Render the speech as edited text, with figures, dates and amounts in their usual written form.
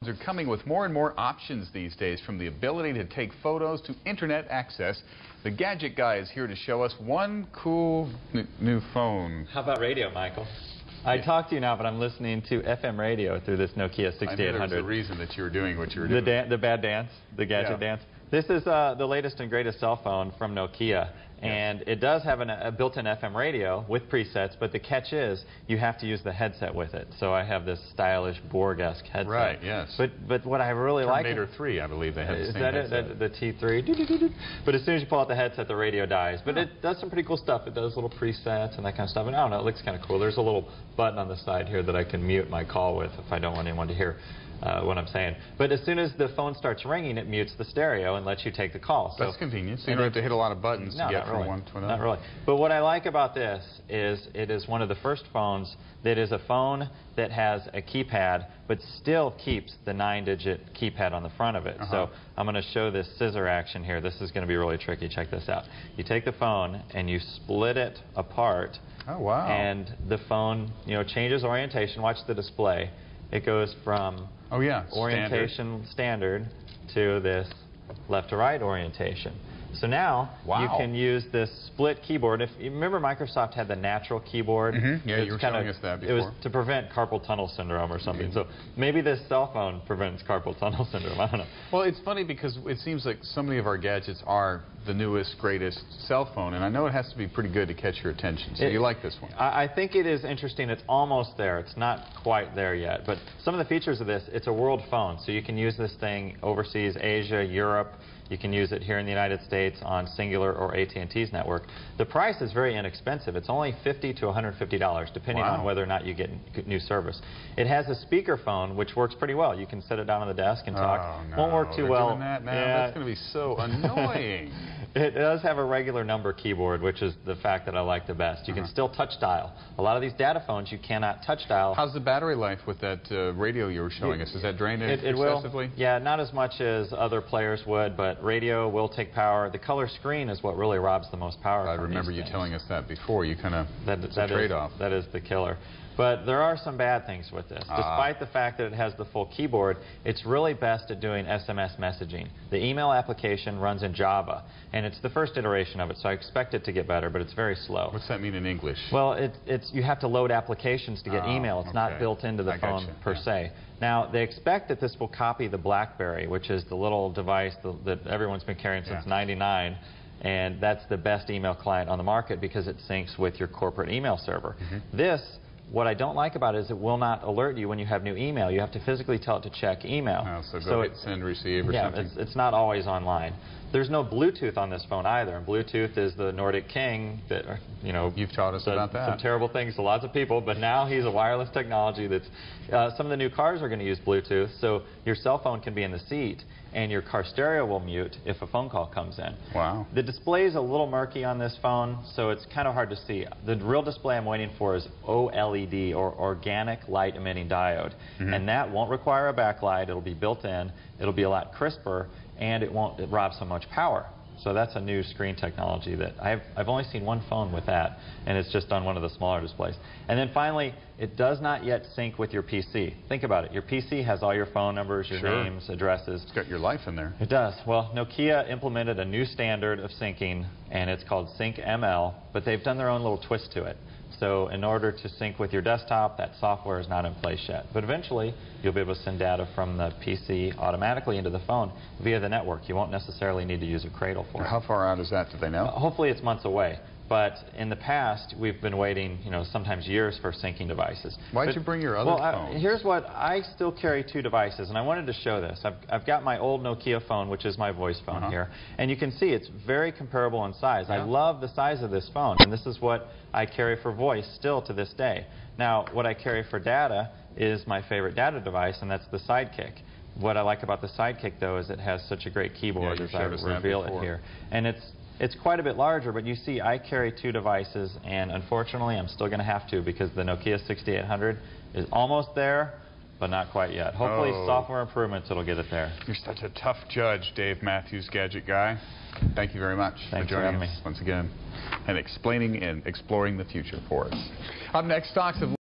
Are coming with more and more options these days, from the ability to take photos to internet access. The Gadget guy is here to show us one cool new phone. How about radio, Michael? I talk to you now, but I'm listening to FM radio through this Nokia 6800. I knew there was a reason that you were doing what you were doing. The bad dance, the Gadget dance. This is the latest and greatest cell phone from Nokia. And it does have a built-in FM radio with presets, but the catch is you have to use the headset with it. So I have this stylish Borg-esque headset. Right, yes. But what I really like... Terminator 3, I believe they have the same headset. The T3. But as soon as you pull out the headset, the radio dies. But it does some pretty cool stuff. It does little presets and that kind of stuff. And I don't know, it looks kind of cool. There's a little button on the side here that I can mute my call with if I don't want anyone to hear what I'm saying. But as soon as the phone starts ringing, it mutes the stereo and lets you take the call. So that's convenient. So you don't have to hit a lot of buttons to get from one to another. Not really. But what I like about this is it is one of the first phones that is a phone that has a keypad but still keeps the 9-digit keypad on the front of it. So I'm going to show this scissor action here. This is going to be really tricky. Check this out. You take the phone and you split it apart. Oh, wow. And the phone, changes orientation. Watch the display. It goes from orientation standard to this left to right orientation. So now you can use this split keyboard. If you remember, Microsoft had the natural keyboard. Yeah, you were showing us that before. It was to prevent carpal tunnel syndrome or something. So maybe this cell phone prevents carpal tunnel syndrome. I don't know. Well, it's funny because it seems like so many of our gadgets are the newest, greatest cell phone, and I know it has to be pretty good to catch your attention. So you like this one? I think it is interesting. It's almost there. It's not quite there yet. But some of the features of this, it's a world phone, so you can use this thing overseas, Asia, Europe. You can use it here in the United States on Singular or AT&T's network. The price is very inexpensive. It's only $50 to $150, depending on whether or not you get new service. It has a speakerphone, which works pretty well. You can set it down on the desk and talk. Oh, no. Won't work too well. Doing that now? That's going to be so annoying. It does have a regular number keyboard, which is the fact that I like the best. You can still touch dial. A lot of these data phones, you cannot touch dial. How's the battery life with that radio you were showing us? Is that drained excessively? Yeah, not as much as other players would, but radio will take power. The color screen is what really robs the most power. I remember you telling us that before. You kind of, it's a trade-off. That is the killer. But there are some bad things with this. Despite the fact that it has the full keyboard, it's really best at doing SMS messaging. The email application runs in Java, and it's the first iteration of it, so I expect it to get better, but it's very slow. What's that mean in English? Well, you have to load applications to get email. It's not built into the phone per se. Now, they expect that this will copy the BlackBerry, which is the little device that everyone's been carrying since '99. And that's the best email client on the market because it syncs with your corporate email server. What I don't like about it is it will not alert you when you have new email. You have to physically tell it to check email. So go hit send, receive, or something. Yeah, it's not always online. There's no Bluetooth on this phone either. And Bluetooth is the Nordic king that, you've taught us about that. Some terrible things to lots of people, but now he's a wireless technology that's... some of the new cars are going to use Bluetooth, so your cell phone can be in the seat, and your car stereo will mute if a phone call comes in. Wow. The display is a little murky on this phone, so it's kind of hard to see. The real display I'm waiting for is OLED, or Organic Light Emitting Diode. And that won't require a backlight. It'll be built in. It'll be a lot crisper, and it won't rob so much power. So that's a new screen technology that I've only seen one phone with that, and it's just on one of the smaller displays. And then finally, it does not yet sync with your PC. Think about it. Your PC has all your phone numbers, your names, addresses. It's got your life in there. It does. Well, Nokia implemented a new standard of syncing, and it's called SyncML, but they've done their own little twist to it. So in order to sync with your desktop, that software is not in place yet. But eventually, you'll be able to send data from the PC automatically into the phone via the network. You won't necessarily need to use a cradle for it. How far out is that? Do they know? Hopefully it's months away. But in the past, we've been waiting, sometimes years for syncing devices. Why did you bring your other phone? Here's what, I still carry two devices, and I wanted to show this. I've got my old Nokia phone, which is my voice phone here, and you can see it's very comparable in size. I love the size of this phone, and this is what I carry for voice still to this day. Now, what I carry for data is my favorite data device, and that's the Sidekick. What I like about the Sidekick, though, is it has such a great keyboard, as I reveal it here. And it's quite a bit larger, but you see I carry two devices, and unfortunately I'm still going to have to because the Nokia 6800 is almost there, but not quite yet. Hopefully software improvements it'll get it there. You're such a tough judge, Dave Mathews, Gadget Guy. Thank you very much for joining us once again and explaining and exploring the future for us. Up next, stocks have